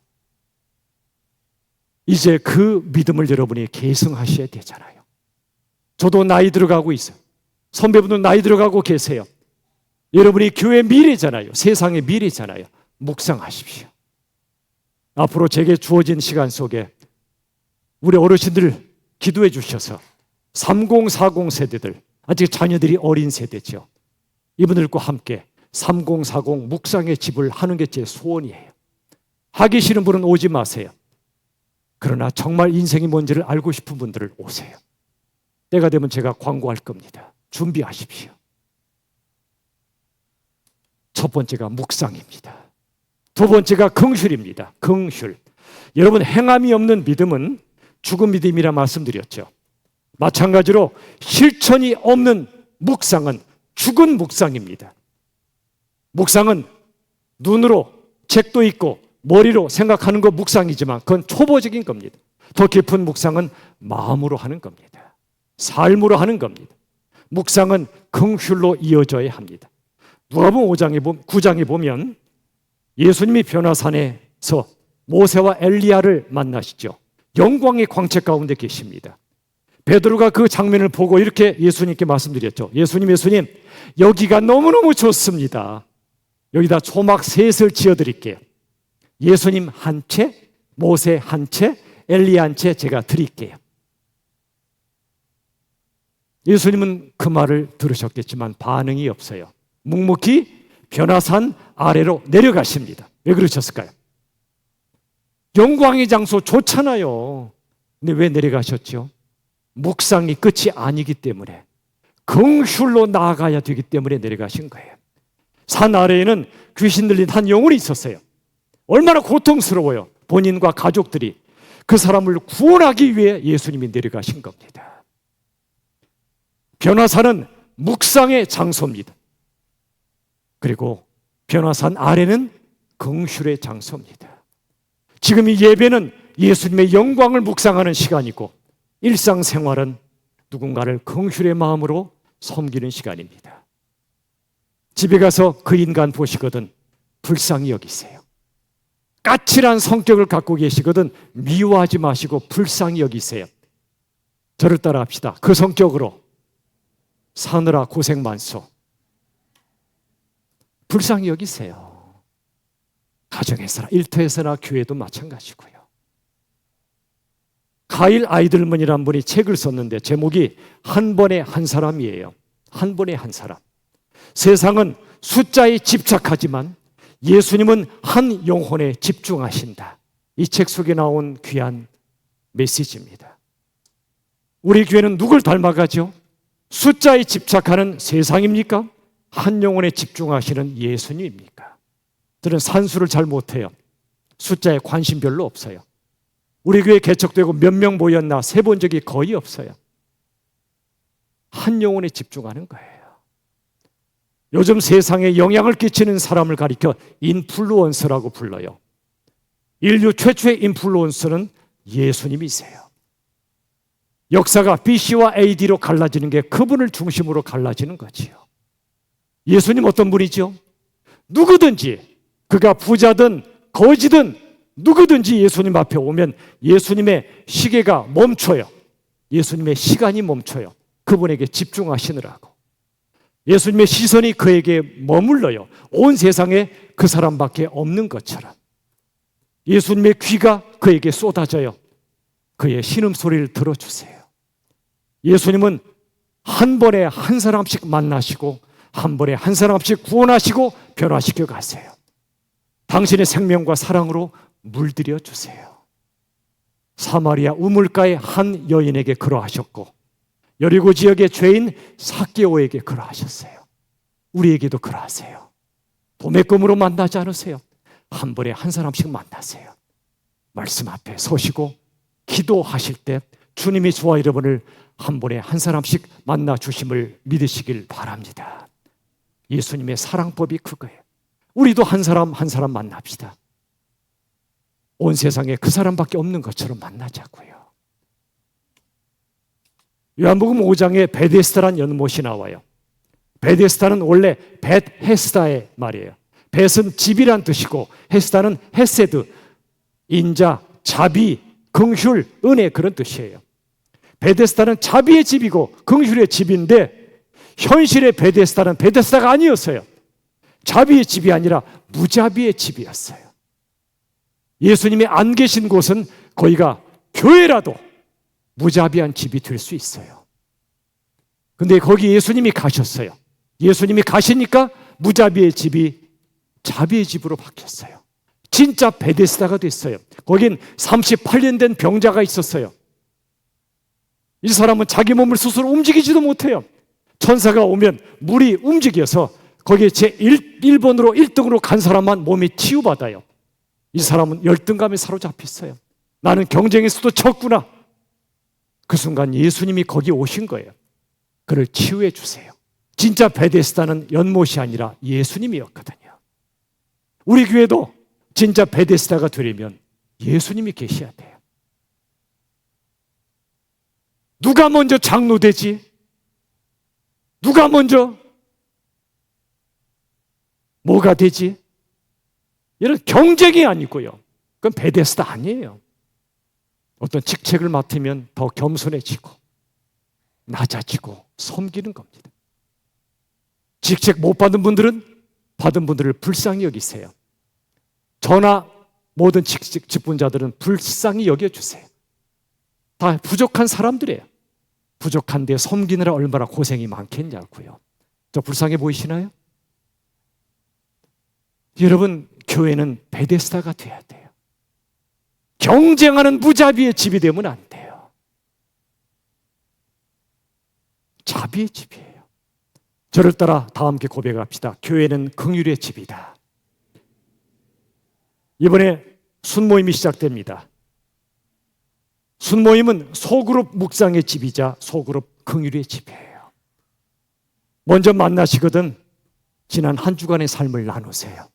이제 그 믿음을 여러분이 계승하셔야 되잖아요. 저도 나이 들어가고 있어요. 선배분도 나이 들어가고 계세요. 여러분이 교회의 미래잖아요. 세상의 미래잖아요. 묵상하십시오. 앞으로 제게 주어진 시간 속에 우리 어르신들 기도해 주셔서 3040 세대들, 아직 자녀들이 어린 세대죠. 이분들과 함께 3040 묵상의 집을 하는 게 제 소원이에요. 하기 싫은 분은 오지 마세요. 그러나 정말 인생이 뭔지를 알고 싶은 분들을 오세요. 때가 되면 제가 광고할 겁니다. 준비하십시오. 첫 번째가 묵상입니다. 두 번째가 긍휼입니다. 긍휼. 여러분, 행함이 없는 믿음은 죽은 믿음이라 말씀드렸죠. 마찬가지로 실천이 없는 묵상은 죽은 묵상입니다. 묵상은 눈으로 책도 읽고 머리로 생각하는 거 묵상이지만 그건 초보적인 겁니다. 더 깊은 묵상은 마음으로 하는 겁니다. 삶으로 하는 겁니다. 묵상은 긍휼로 이어져야 합니다. 누가복음 9장에 보면 예수님이 변화산에서 모세와 엘리야를 만나시죠. 영광의 광채 가운데 계십니다. 베드로가 그 장면을 보고 이렇게 예수님께 말씀드렸죠. 예수님, 여기가 너무너무 좋습니다. 여기다 초막 셋을 지어드릴게요. 예수님 한 채, 모세 한 채, 엘리야 한 채 제가 드릴게요. 예수님은 그 말을 들으셨겠지만 반응이 없어요. 묵묵히 변화산 아래로 내려가십니다. 왜 그러셨을까요? 영광의 장소 좋잖아요. 근데 왜 내려가셨죠? 묵상이 끝이 아니기 때문에, 긍휼로 나아가야 되기 때문에 내려가신 거예요. 산 아래에는 귀신 들린 한 영혼이 있었어요. 얼마나 고통스러워요. 본인과 가족들이. 그 사람을 구원하기 위해 예수님이 내려가신 겁니다. 변화산은 묵상의 장소입니다. 그리고 변화산 아래는 긍휼의 장소입니다. 지금 이 예배는 예수님의 영광을 묵상하는 시간이고, 일상생활은 누군가를 긍휼의 마음으로 섬기는 시간입니다. 집에 가서 그 인간 보시거든 불쌍히 여기세요. 까칠한 성격을 갖고 계시거든 미워하지 마시고 불쌍히 여기세요. 저를 따라합시다. 그 성격으로 사느라 고생 많소. 불쌍히 여기세요. 가정에서나 일터에서나 교회도 마찬가지고요. 가일 아이들먼이라는 분이 책을 썼는데 제목이 한 번에 한 사람이에요. 한 번에 한 사람. 세상은 숫자에 집착하지만 예수님은 한 영혼에 집중하신다. 이 책 속에 나온 귀한 메시지입니다. 우리 교회는 누굴 닮아가죠? 숫자에 집착하는 세상입니까? 한 영혼에 집중하시는 예수님입니까? 저는 산수를 잘 못해요. 숫자에 관심 별로 없어요. 우리 교회 개척되고 몇 명 모였나 세본 적이 거의 없어요. 한 영혼에 집중하는 거예요. 요즘 세상에 영향을 끼치는 사람을 가리켜 인플루언서라고 불러요. 인류 최초의 인플루언서는 예수님이세요. 역사가 BC와 AD로 갈라지는 게 그분을 중심으로 갈라지는 거지요. 예수님 어떤 분이죠? 누구든지 그가 부자든 거지든 누구든지 예수님 앞에 오면 예수님의 시계가 멈춰요. 예수님의 시간이 멈춰요. 그분에게 집중하시느라고. 예수님의 시선이 그에게 머물러요. 온 세상에 그 사람밖에 없는 것처럼. 예수님의 귀가 그에게 쏟아져요. 그의 신음소리를 들어주세요. 예수님은 한 번에 한 사람씩 만나시고 한 번에 한 사람씩 구원하시고 변화시켜 가세요. 당신의 생명과 사랑으로 물들여 주세요. 사마리아 우물가의 한 여인에게 그러하셨고 여리고 지역의 죄인 삭개오에게 그러하셨어요. 우리에게도 그러하세요. 도매금으로 만나지 않으세요. 한 번에 한 사람씩 만나세요. 말씀 앞에 서시고 기도하실 때 주님이 저와 여러분을 한 번에 한 사람씩 만나 주심을 믿으시길 바랍니다. 예수님의 사랑법이 그거예요. 우리도 한 사람 한 사람 만납시다. 온 세상에 그 사람밖에 없는 것처럼 만나자고요. 요한복음 5장에 베데스다란 연못이 나와요. 베데스다는 원래 벳헤스다의 말이에요. 벳은 집이란 뜻이고 헤스다는 헤세드, 인자, 자비, 긍휼, 은혜 그런 뜻이에요. 베데스다는 자비의 집이고 긍휼의 집인데 현실의 베데스다는 베데스다가 아니었어요. 자비의 집이 아니라 무자비의 집이었어요. 예수님이 안 계신 곳은 거기가 교회라도 무자비한 집이 될 수 있어요. 근데 거기 예수님이 가셨어요. 예수님이 가시니까 무자비의 집이 자비의 집으로 바뀌었어요. 진짜 베데스다가 됐어요. 거긴 38년 된 병자가 있었어요. 이 사람은 자기 몸을 스스로 움직이지도 못해요. 천사가 오면 물이 움직여서 거기에 제1번으로 1등으로 간 사람만 몸이 치유받아요. 이 사람은 열등감에 사로잡혔어요. 나는 경쟁에서도 졌구나. 그 순간 예수님이 거기 오신 거예요. 그를 치유해 주세요. 진짜 베데스다는 연못이 아니라 예수님이었거든요. 우리 교회도 진짜 베데스다가 되려면 예수님이 계셔야 돼요. 누가 먼저 장로 되지? 누가 먼저 뭐가 되지? 이런 경쟁이 아니고요. 그건 베데스다 아니에요. 어떤 직책을 맡으면 더 겸손해지고 낮아지고 섬기는 겁니다. 직책 못 받은 분들은 받은 분들을 불쌍히 여기세요. 저나 모든 직분자들은 불쌍히 여겨주세요. 다 부족한 사람들이에요. 부족한데 섬기느라 얼마나 고생이 많겠냐고요. 저 불쌍해 보이시나요? 여러분, 교회는 베데스다가 돼야 돼요. 경쟁하는 무자비의 집이 되면 안 돼요. 자비의 집이에요. 저를 따라 다 함께 고백합시다. 교회는 긍휼의 집이다. 이번에 순모임이 시작됩니다. 순모임은 소그룹 묵상의 집이자 소그룹 긍휼의 집이에요. 먼저 만나시거든 지난 한 주간의 삶을 나누세요.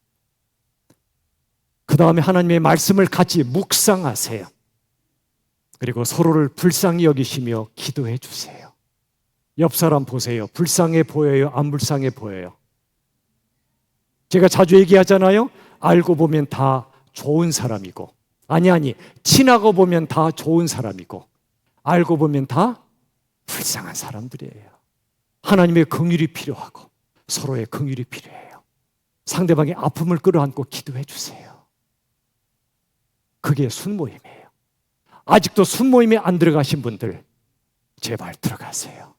그 다음에 하나님의 말씀을 같이 묵상하세요. 그리고 서로를 불쌍히 여기시며 기도해 주세요. 옆 사람 보세요. 불쌍해 보여요? 안 불쌍해 보여요? 제가 자주 얘기하잖아요. 알고 보면 다 좋은 사람이고, 아니, 친하고 보면 다 좋은 사람이고, 알고 보면 다 불쌍한 사람들이에요. 하나님의 긍휼이 필요하고 서로의 긍휼이 필요해요. 상대방의 아픔을 끌어안고 기도해 주세요. 그게 순모임이에요. 아직도 순모임에 안 들어가신 분들 제발 들어가세요.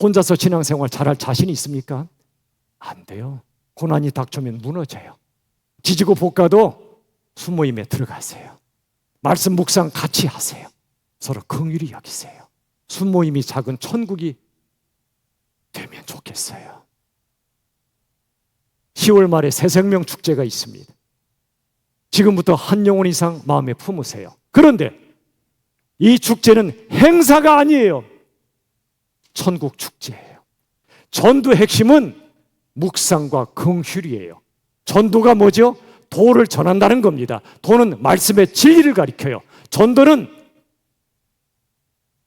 혼자서 신앙생활 잘할 자신이 있습니까? 안 돼요. 고난이 닥쳐오면 무너져요. 지지고 볶아도 순모임에 들어가세요. 말씀 묵상 같이 하세요. 서로 긍휼히 여기세요. 순모임이 작은 천국이 되면 좋겠어요. 10월 말에 새생명 축제가 있습니다. 지금부터 한 영혼 이상 마음에 품으세요. 그런데 이 축제는 행사가 아니에요. 천국 축제예요. 전도의 핵심은 묵상과 긍휼이에요. 전도가 뭐죠? 도를 전한다는 겁니다. 도는 말씀의 진리를 가리켜요. 전도는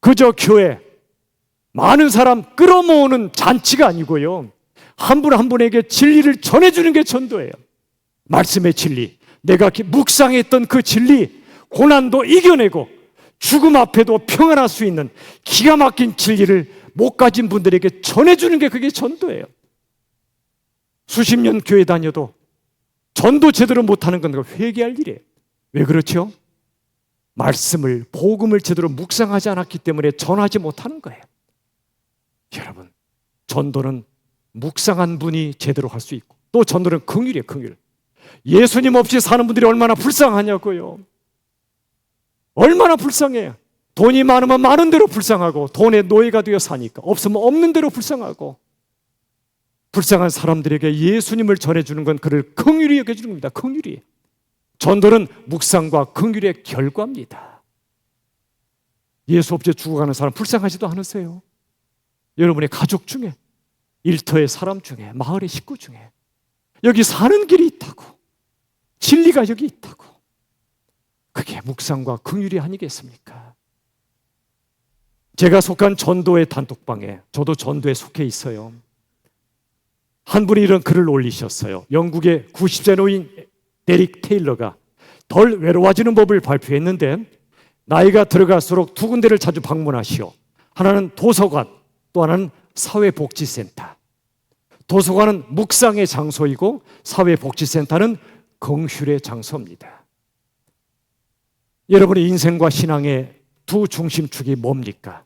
그저 교회 많은 사람 끌어모으는 잔치가 아니고요. 한 분 한 분에게 진리를 전해주는 게 전도예요. 말씀의 진리, 내가 묵상했던 그 진리, 고난도 이겨내고 죽음 앞에도 평안할 수 있는 기가 막힌 진리를 못 가진 분들에게 전해주는 게 그게 전도예요. 수십 년 교회 다녀도 전도 제대로 못하는 건 회개할 일이에요. 왜 그렇죠? 말씀을, 복음을 제대로 묵상하지 않았기 때문에 전하지 못하는 거예요. 여러분, 전도는 묵상한 분이 제대로 할 수 있고, 또 전도는 긍휼이에요. 긍휼. 예수님 없이 사는 분들이 얼마나 불쌍하냐고요. 얼마나 불쌍해요. 돈이 많으면 많은 대로 불쌍하고, 돈의 노예가 되어 사니까 없으면 없는 대로 불쌍하고, 불쌍한 사람들에게 예수님을 전해주는 건 그를 긍휼히 여겨주는 겁니다. 긍휼히. 전도는 묵상과 긍휼의 결과입니다. 예수 없이 죽어가는 사람 불쌍하지도 않으세요? 여러분의 가족 중에, 일터의 사람 중에, 마을의 식구 중에 여기 사는 길이 있다고, 진리가 여기 있다고. 그게 묵상과 긍휼이 아니겠습니까? 제가 속한 전도의 단톡방에, 저도 전도에 속해 있어요. 한 분이 이런 글을 올리셨어요. 영국의 90세 노인 데릭 테일러가 덜 외로워지는 법을 발표했는데, 나이가 들어갈수록 두 군데를 자주 방문하시오. 하나는 도서관, 또 하나는 사회복지센터. 도서관은 묵상의 장소이고 사회복지센터는 긍휼의 장소입니다. 여러분의 인생과 신앙의 두 중심축이 뭡니까?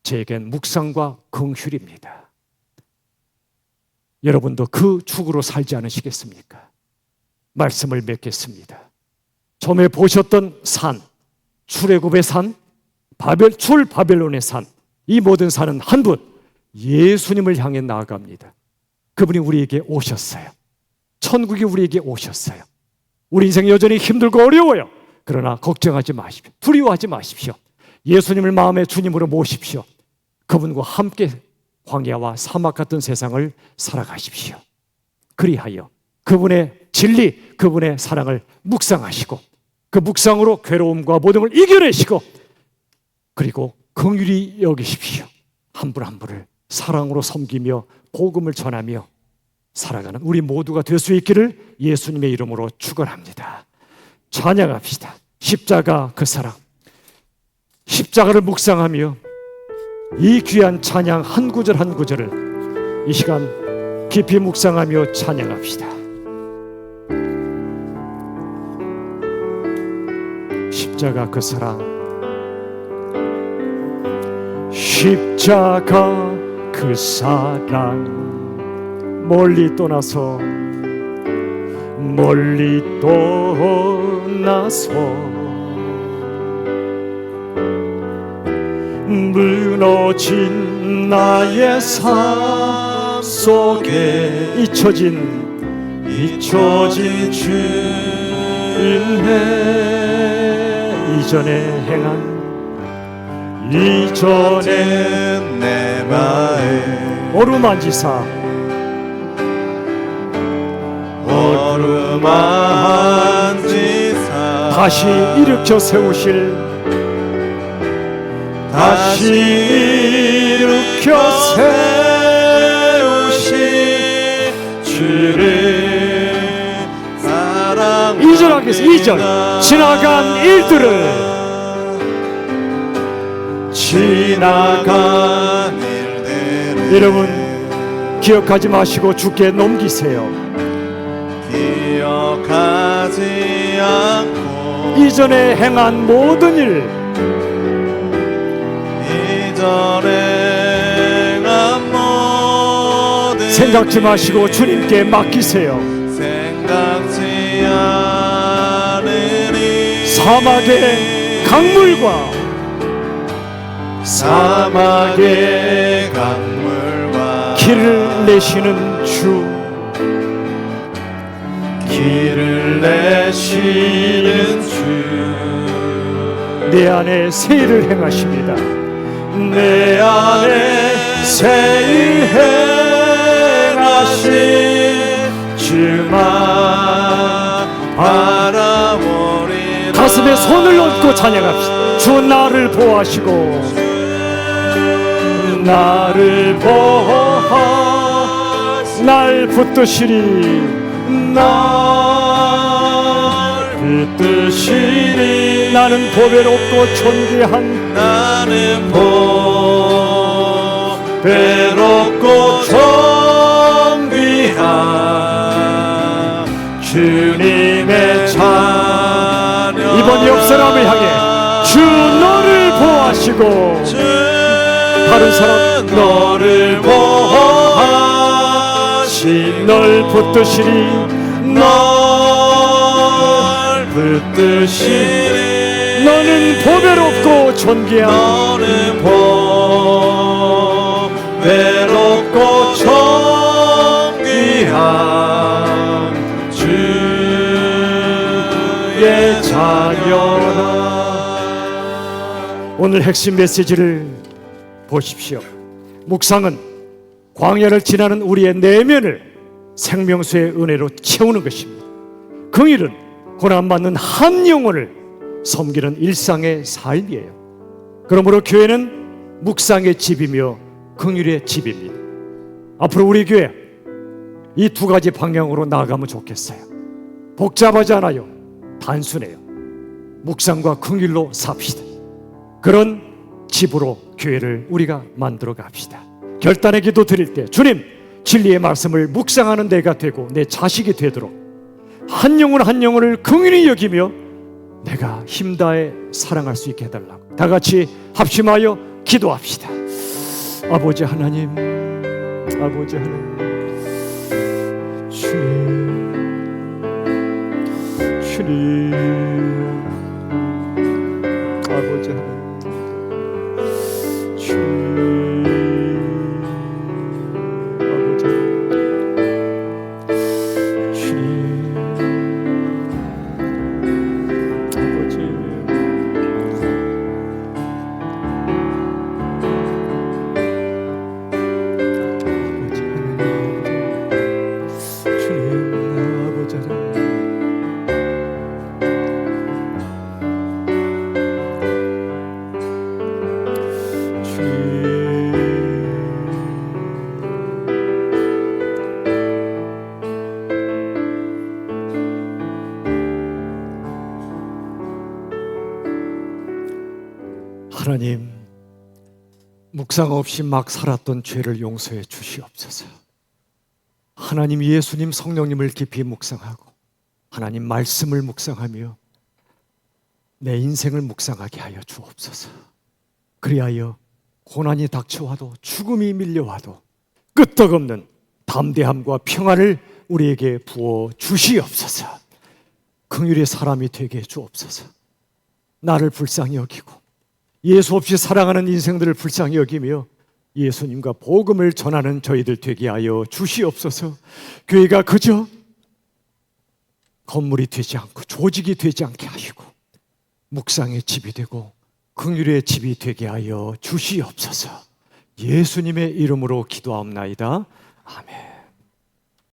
제겐 묵상과 긍휼입니다. 여러분도 그 축으로 살지 않으시겠습니까? 말씀을 맺겠습니다. 처음에 보셨던 산, 출애굽의 산, 바벨론의 산, 이 모든 산은 한 분, 예수님을 향해 나아갑니다. 그분이 우리에게 오셨어요. 천국이 우리에게 오셨어요. 우리 인생 여전히 힘들고 어려워요. 그러나 걱정하지 마십시오. 두려워하지 마십시오. 예수님을 마음의 주님으로 모십시오. 그분과 함께 광야와 사막 같은 세상을 살아가십시오. 그리하여 그분의 진리, 그분의 사랑을 묵상하시고, 그 묵상으로 괴로움과 모든 걸 이겨내시고, 그리고 긍휼히 여기십시오. 한 분 한 분을 사랑으로 섬기며 복음을 전하며 살아가는 우리 모두가 될 수 있기를 예수님의 이름으로 축원합니다. 찬양합시다. 십자가 그 사랑, 십자가를 묵상하며 이 귀한 찬양 한 구절 한 구절을 이 시간 깊이 묵상하며 찬양합시다. 십자가 그 사랑, 십자가 그 사랑, 멀리 떠나서 무너진 나의 삶 속에 잊혀진 주인의 이전에 내 마음 어루만지사 다시 일으켜 세우실 하겠습니다. 2절 지나간 일들을 지나간 일들을 여러분 기억하지 마시고 주께 넘기세요. 기억하지 않고 이전에 행한 모든 일 이전에 행한 모든 생각지 마시고 주님께 맡기세요. 생각지 않으니 사막의 강물과 사막의 강물과 길을 내시는 주, 길을 내시는 주 내 안에 새 일을 행하십니다. 내 안에 새 일 행하신 주만 바라보리라. 가슴에 손을 얹고 찬양합시다. 주 나를 보호하시고 나를 보호하 날 붙드시리 날 붙드시리. 나는 보배롭고 존귀한 나는 보배롭고 존귀한 주님의 자녀. 이번 옆 사람을 향해 주 너를 보호하시고 다른 사람 너를 보호하시 널 붙드시리 널 붙드시리. 너는 보배롭고 존귀한 너는 보배롭고 존귀한 주의 자녀라. 오늘 핵심 메시지를 보십시오. 묵상은 광야를 지나는 우리의 내면을 생명수의 은혜로 채우는 것입니다. 긍휼은 고난받는 한 영혼을 섬기는 일상의 삶이에요. 그러므로 교회는 묵상의 집이며 긍휼의 집입니다. 앞으로 우리 교회 이 두 가지 방향으로 나아가면 좋겠어요. 복잡하지 않아요. 단순해요. 묵상과 긍휼로 삽시다. 그런 집으로 교회를 우리가 만들어 갑시다. 결단의 기도 드릴 때 주님 진리의 말씀을 묵상하는 내가 되고 내 자식이 되도록 한 영혼 한 영혼을 긍휼히 여기며 내가 힘다해 사랑할 수 있게 해달라고 다 같이 합심하여 기도합시다. 아버지 하나님, 아버지 하나님, 주님, 아버지 하나님, 주님, 아버지 주님, 아버지 하나님, 묵상 없이 막 살았던 죄를 용서해 주시옵소서. 하나님, 예수님, 성령님을 깊이 묵상하고 하나님 말씀을 묵상하며 내 인생을 묵상하게 하여 주옵소서. 그리하여 고난이 닥쳐와도 죽음이 밀려와도 끄떡없는 담대함과 평안을 우리에게 부어 주시옵소서. 긍휼의 사람이 되게 해 주옵소서. 나를 불쌍히 여기고 예수 없이 살아가는 인생들을 불쌍히 여기며 예수님과 복음을 전하는 저희들 되게 하여 주시옵소서. 교회가 그저 건물이 되지 않고 조직이 되지 않게 하시고 묵상의 집이 되고 긍휼의 집이 되게 하여 주시옵소서. 예수님의 이름으로 기도하옵나이다. 아멘.